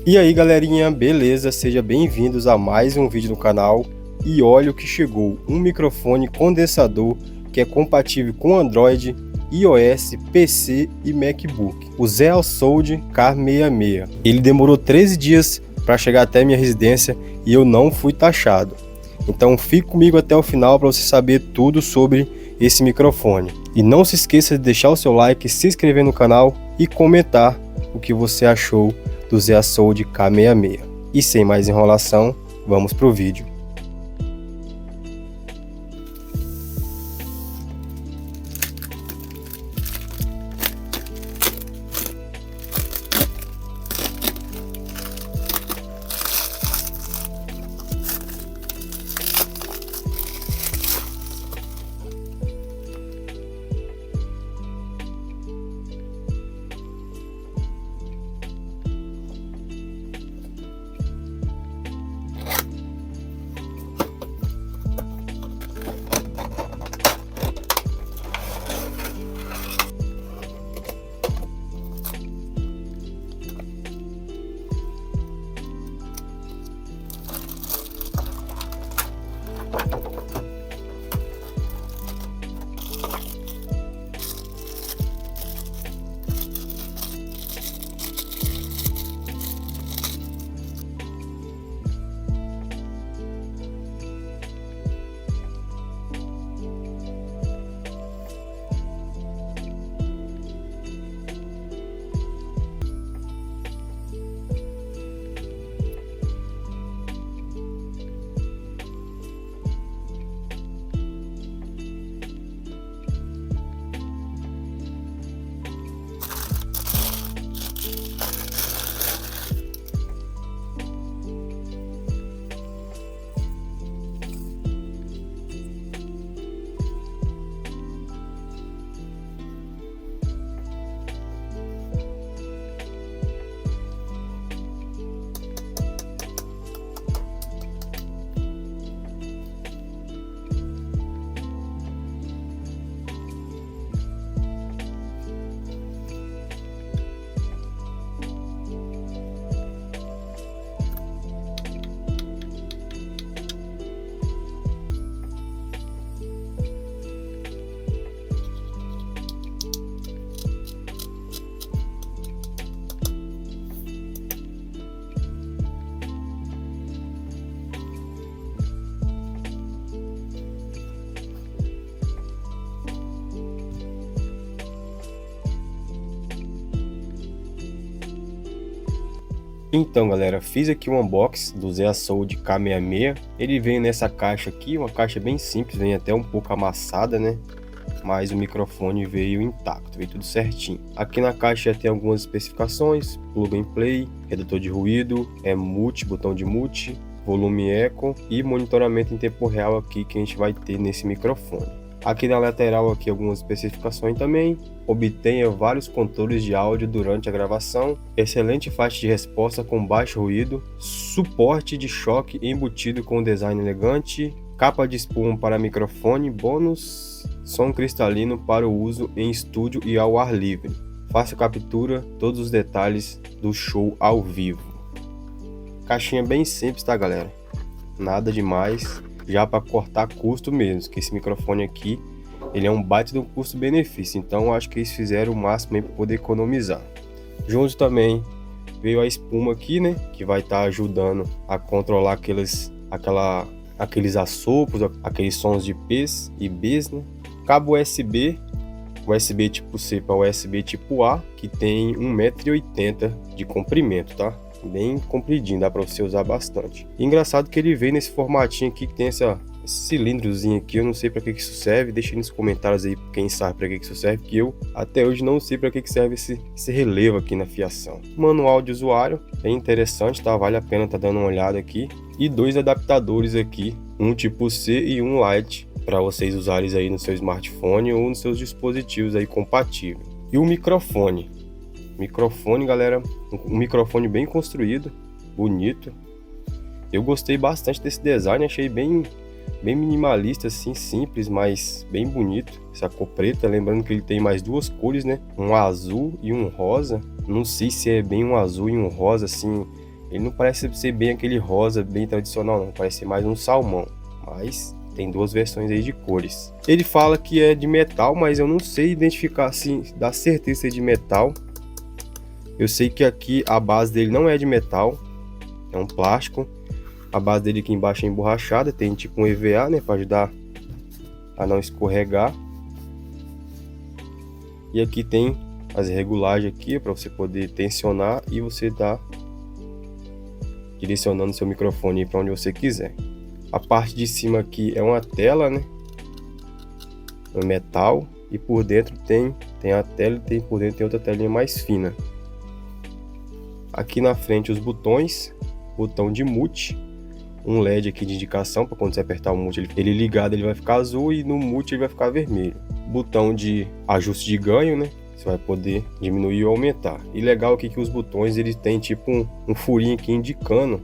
E aí galerinha, beleza? Sejam bem-vindos a mais um vídeo no canal. E olha o que chegou, um microfone condensador que é compatível com Android, iOS, PC e MacBook. O ZeaSound K66. Ele demorou 13 dias para chegar até minha residência e eu não fui taxado. Então fique comigo até o final para você saber tudo sobre esse microfone. E não se esqueça de deixar o seu like, se inscrever no canal e comentar o que você achou do ZeaSound K66. E sem mais enrolação, vamos pro vídeo. Então galera, fiz aqui um unboxing do ZeaSound K66. Ele vem nessa caixa aqui, uma caixa bem simples, vem até um pouco amassada, né? Mas o microfone veio intacto, veio tudo certinho. Aqui na caixa tem algumas especificações: plug and play, redutor de ruído, botão de mute, volume eco e monitoramento em tempo real aqui que a gente vai ter nesse microfone. Aqui na lateral aqui algumas especificações também. Obtenha vários controles de áudio durante a gravação, excelente faixa de resposta com baixo ruído, suporte de choque embutido com design elegante, capa de espuma para microfone, bônus, som cristalino para o uso em estúdio e ao ar livre. Fácil captura todos os detalhes do show ao vivo. Caixinha bem simples, tá galera? Nada demais. Já para cortar custo mesmo, que esse microfone aqui, ele é um baita de um custo-benefício, então acho que eles fizeram o máximo para poder economizar. Junto também veio a espuma aqui, né, que vai estar ajudando a controlar aqueles assopros, aqueles sons de P's e B's, né. Cabo USB tipo C para USB tipo A, que tem 1,80 m de comprimento, tá? Bem compridinho, dá para você usar bastante. E engraçado que ele veio nesse formatinho aqui, que tem esse cilindrozinho aqui. Eu não sei para que isso serve, deixa aí nos comentários aí quem sabe para que isso serve, que eu até hoje não sei para que serve esse relevo aqui na fiação. Manual de usuário, é interessante, tá? Vale a pena tá dando uma olhada aqui. E dois adaptadores aqui, um tipo C e um Lite, para vocês usarem aí no seu smartphone ou nos seus dispositivos aí compatíveis. E o microfone, galera, um microfone bem construído, bonito. Eu gostei bastante desse design, achei bem minimalista, assim, simples, mas bem bonito. Essa cor preta, lembrando que ele tem mais duas cores, né? Um azul e um rosa. Não sei se é bem um azul e um rosa, assim, Ele não parece ser bem aquele rosa bem tradicional não, parece ser mais um salmão, mas tem duas versões aí de cores. Ele fala que é de metal, mas eu não sei identificar assim, dar certeza se é de metal. Eu sei que aqui a base dele não é de metal, é um plástico. A base dele aqui embaixo é emborrachada, tem tipo um EVA, né, para ajudar a não escorregar. E aqui tem as regulagens aqui para você poder tensionar e você tá direcionando seu microfone para onde você quiser. A parte de cima aqui é uma tela, né, é metal, e por dentro tem a tela e por dentro tem outra telinha mais fina. Aqui na frente os botões, botão de mute, um LED aqui de indicação para quando você apertar o mute ele ligado ele vai ficar azul e no mute ele vai ficar vermelho. Botão de ajuste de ganho, né? Você vai poder diminuir ou aumentar. E legal aqui que os botões eles têm tipo um furinho aqui indicando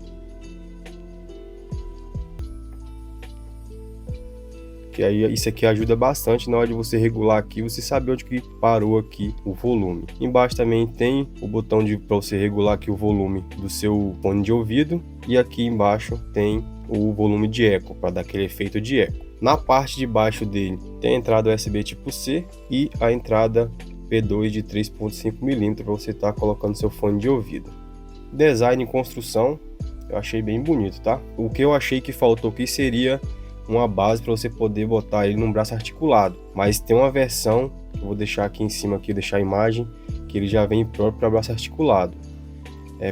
que aí isso aqui ajuda bastante na hora de você regular aqui, você saber onde que parou aqui o volume. Embaixo também tem o botão para você regular aqui o volume do seu fone de ouvido, e aqui embaixo tem o volume de eco para dar aquele efeito de eco. Na parte de baixo dele tem a entrada USB tipo C e a entrada P2 de 3.5 mm para você estar colocando seu fone de ouvido. Design e construção eu achei bem bonito, tá? O que eu achei que faltou aqui seria uma base para você poder botar ele num braço articulado, mas tem uma versão que eu vou deixar aqui em cima aqui, deixar a imagem, que ele já vem próprio para braço articulado.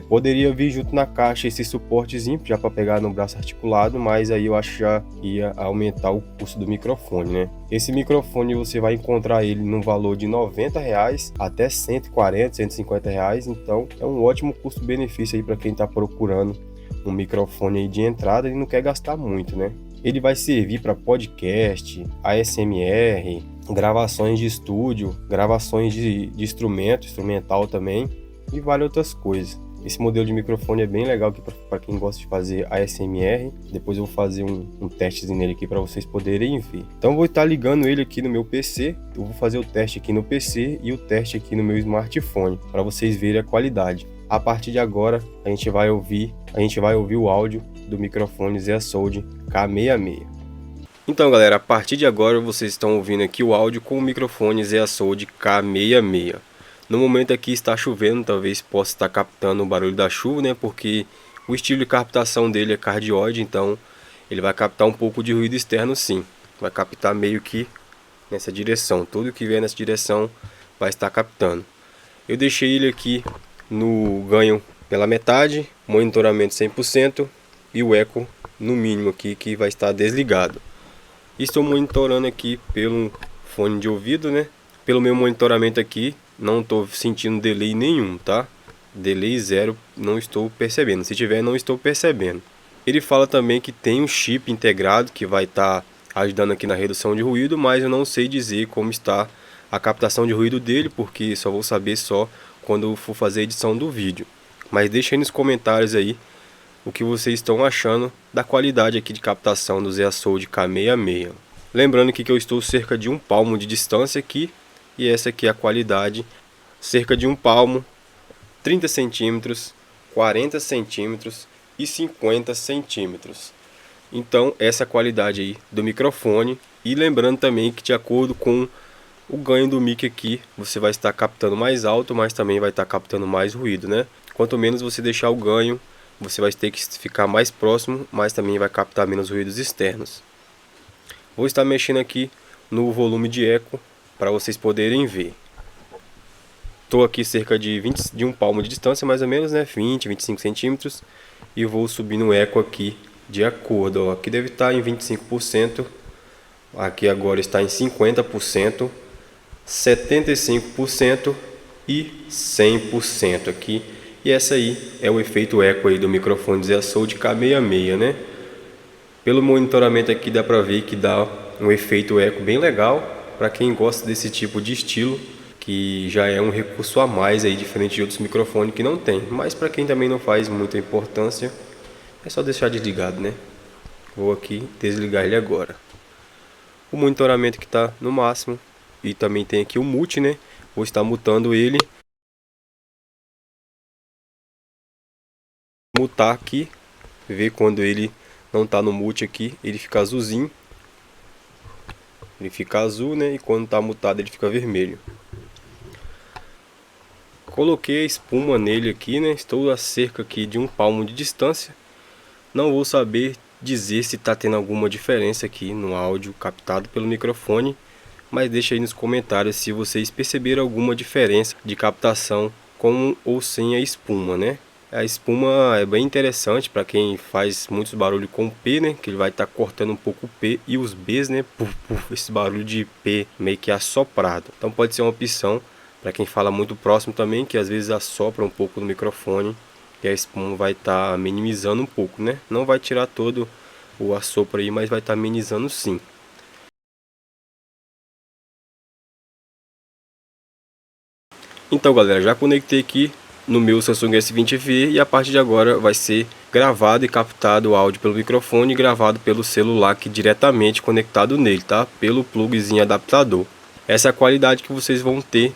Poderia vir junto na caixa esse suportezinho já para pegar no braço articulado, mas aí eu acho que já ia aumentar o custo do microfone, né? Esse microfone você vai encontrar ele no valor de R$90 até R$140, R$150, então é um ótimo custo-benefício aí para quem está procurando um microfone aí de entrada e não quer gastar muito, né? Ele vai servir para podcast, ASMR, gravações de estúdio, gravações de instrumental também e várias outras coisas. Esse modelo de microfone é bem legal aqui para quem gosta de fazer ASMR. Depois eu vou fazer um testezinho nele aqui para vocês poderem ver. Então eu vou estar ligando ele aqui no meu PC. Eu vou fazer o teste aqui no PC e o teste aqui no meu smartphone para vocês verem a qualidade. A partir de agora a gente vai ouvir o áudio do microfone Zeasold K66. Então galera, a partir de agora vocês estão ouvindo aqui o áudio com o microfone Zeasold K66. No momento aqui está chovendo, talvez possa estar captando o barulho da chuva, né? Porque o estilo de captação dele é cardioide, então ele vai captar um pouco de ruído externo sim. Vai captar meio que nessa direção, tudo que vier nessa direção vai estar captando. Eu deixei ele aqui no ganho pela metade, monitoramento 100% e o eco no mínimo aqui que vai estar desligado. Estou monitorando aqui pelo fone de ouvido, né? Pelo meu monitoramento aqui não estou sentindo delay nenhum, tá? Delay zero, não estou percebendo. Se tiver, não estou percebendo. Ele fala também que tem um chip integrado que vai estar ajudando aqui na redução de ruído, mas eu não sei dizer como está a captação de ruído dele, porque só vou saber só quando for fazer a edição do vídeo. Mas deixa aí nos comentários aí o que vocês estão achando da qualidade aqui de captação do Zeasold K66. Lembrando aqui que eu estou cerca de 1 palmo de distância aqui, e essa aqui é a qualidade, cerca de 1 palmo, 30 centímetros, 40 centímetros e 50 centímetros. Então essa é a qualidade aí do microfone. E lembrando também que de acordo com o ganho do mic aqui, você vai estar captando mais alto, mas também vai estar captando mais ruído, né? Quanto menos você deixar o ganho, você vai ter que ficar mais próximo, mas também vai captar menos ruídos externos. Vou estar mexendo aqui no volume de eco para vocês poderem ver. Estou aqui cerca de 1 palmo de distância, mais ou menos, né? 20, 25 centímetros. E vou subindo o eco aqui de acordo. Ó. Aqui deve estar em 25%. Aqui agora está em 50%, 75% e 100% aqui. E essa aí é o efeito eco aí do microfone Zeasold K66, né? Pelo monitoramento aqui dá para ver que dá um efeito eco bem legal para quem gosta desse tipo de estilo, que já é um recurso a mais aí, diferente de outros microfones que não tem. Mas para quem também não faz muita importância, é só deixar desligado, né? Vou aqui desligar ele agora. O monitoramento que está no máximo, e também tem aqui o mute, né? Vou estar mutando ele. mutar aqui, ver quando ele não tá no mute aqui, ele fica azulzinho. Ele fica azul, né? E quando tá mutado ele fica vermelho. Coloquei a espuma nele aqui, né? Estou a cerca aqui de um palmo de distância. Não vou saber dizer se está tendo alguma diferença aqui no áudio captado pelo microfone, mas deixa aí nos comentários se vocês perceberam alguma diferença de captação com ou sem a espuma, né? A espuma é bem interessante para quem faz muitos barulhos com o P, né? Que ele vai estar cortando um pouco o P e os Bs, né? Esse barulho de P meio que assoprado. Então pode ser uma opção para quem fala muito próximo também, que às vezes assopra um pouco no microfone. E a espuma vai estar minimizando um pouco, né? Não vai tirar todo o assopro aí, mas vai estar amenizando sim. Então galera, já conectei aqui no meu Samsung S20 FE e a partir de agora vai ser gravado e captado o áudio pelo microfone e gravado pelo celular aqui diretamente conectado nele, tá? Pelo plugzinho adaptador. Essa é a qualidade que vocês vão ter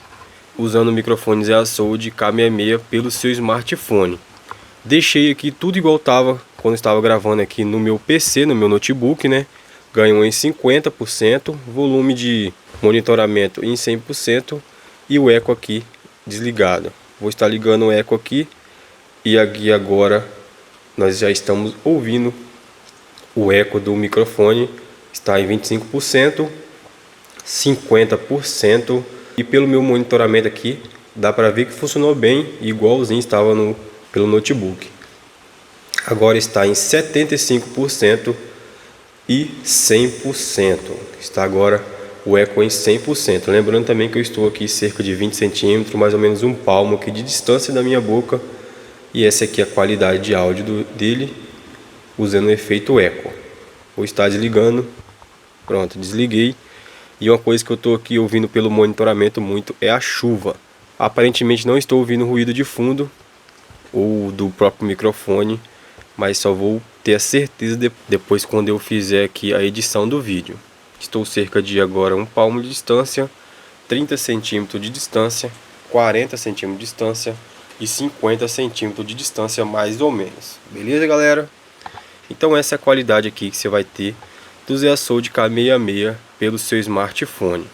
usando o microfone ZeaSound K66 pelo seu smartphone. Deixei aqui tudo igual estava quando estava gravando aqui no meu PC, no meu notebook, né? Ganhou em 50%, volume de monitoramento em 100% e o eco aqui desligado. Vou estar ligando o eco aqui e aqui agora nós já estamos ouvindo o eco do microfone, está em 25%, 50% e pelo meu monitoramento aqui dá para ver que funcionou bem, igualzinho estava pelo notebook. Agora está em 75% e 100%. Está agora o eco em 100%. Lembrando também que eu estou aqui cerca de 20 centímetros, mais ou menos um palmo aqui de distância da minha boca. E essa aqui é a qualidade de áudio dele, usando o efeito eco. Vou estar desligando. Pronto, desliguei. E uma coisa que eu estou aqui ouvindo pelo monitoramento muito é a chuva. Aparentemente não estou ouvindo ruído de fundo ou do próprio microfone, mas só vou ter a certeza depois quando eu fizer aqui a edição do vídeo. Estou cerca de agora um palmo de distância, 30 centímetros de distância, 40 centímetros de distância e 50 centímetros de distância mais ou menos. Beleza, galera? Então essa é a qualidade aqui que você vai ter do ZeaSound K66 pelo seu smartphone.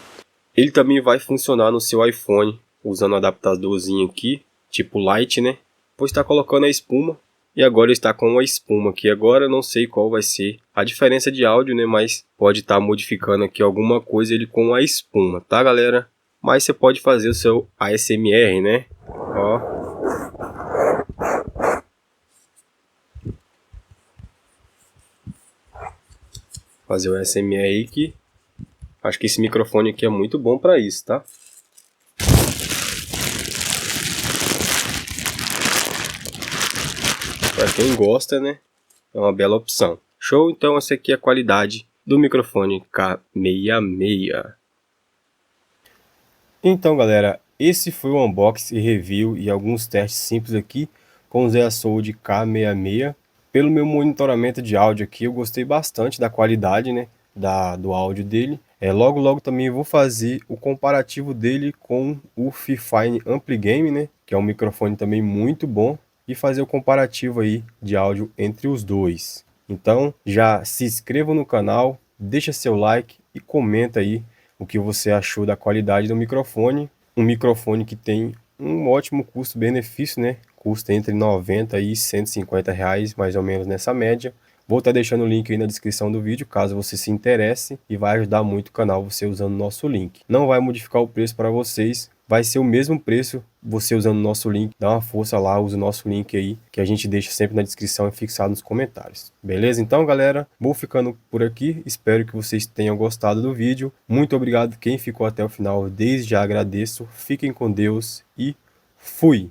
Ele também vai funcionar no seu iPhone usando o adaptadorzinho aqui, tipo Light, né? Vou estar colocando a espuma e agora está com a espuma aqui. Agora eu não sei qual vai ser a diferença de áudio, né? Mas pode estar modificando aqui alguma coisa ele com a espuma, tá, galera? Mas você pode fazer o seu ASMR, né? Ó. Fazer o ASMR aí que acho que esse microfone aqui é muito bom para isso, tá? Para quem gosta, né? É uma bela opção. Show? Então essa aqui é a qualidade do microfone K66. Então galera, esse foi o unboxing e review e alguns testes simples aqui com o ZeaSound K66. Pelo meu monitoramento de áudio aqui, eu gostei bastante da qualidade, né, do áudio dele. Logo também vou fazer o comparativo dele com o Fifine Ampligame, né, que é um microfone também muito bom, e fazer o comparativo aí de áudio entre os dois. Então já se inscreva no canal, deixa seu like e comenta aí o que você achou da qualidade do microfone. Um microfone que tem um ótimo custo-benefício, né? Custa entre 90 e 150 reais, mais ou menos nessa média. Vou estar deixando o link aí na descrição do vídeo, caso você se interesse, e vai ajudar muito o canal você usando o nosso link. Não vai modificar o preço para vocês, vai ser o mesmo preço você usando o nosso link. Dá uma força lá, usa o nosso link aí, que a gente deixa sempre na descrição e fixado nos comentários. Beleza? Então, galera, vou ficando por aqui. Espero que vocês tenham gostado do vídeo. Muito obrigado quem ficou até o final, desde já agradeço. Fiquem com Deus e fui!